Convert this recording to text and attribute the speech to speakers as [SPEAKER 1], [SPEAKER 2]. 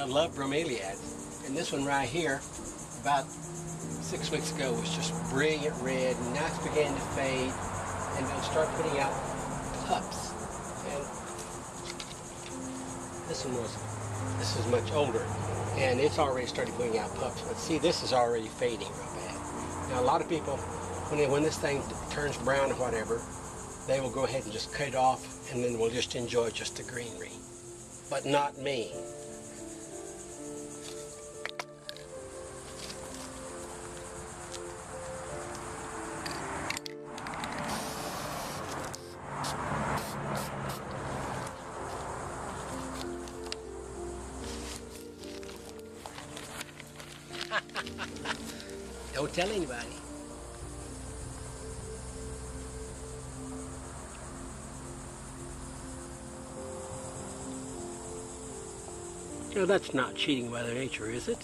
[SPEAKER 1] love bromeliads. And this one right here, about 6 weeks ago, was just brilliant red, and now it's beginning to fade, and they'll start putting out pups. And this is much older, and it's already started putting out pups. But see, this is already fading real bad. Now, a lot of people, when this thing turns brown or whatever, they will go ahead and just cut it off, and then we'll just enjoy just the greenery. But not me. Don't tell anybody. No, that's not cheating Mother Nature, is it?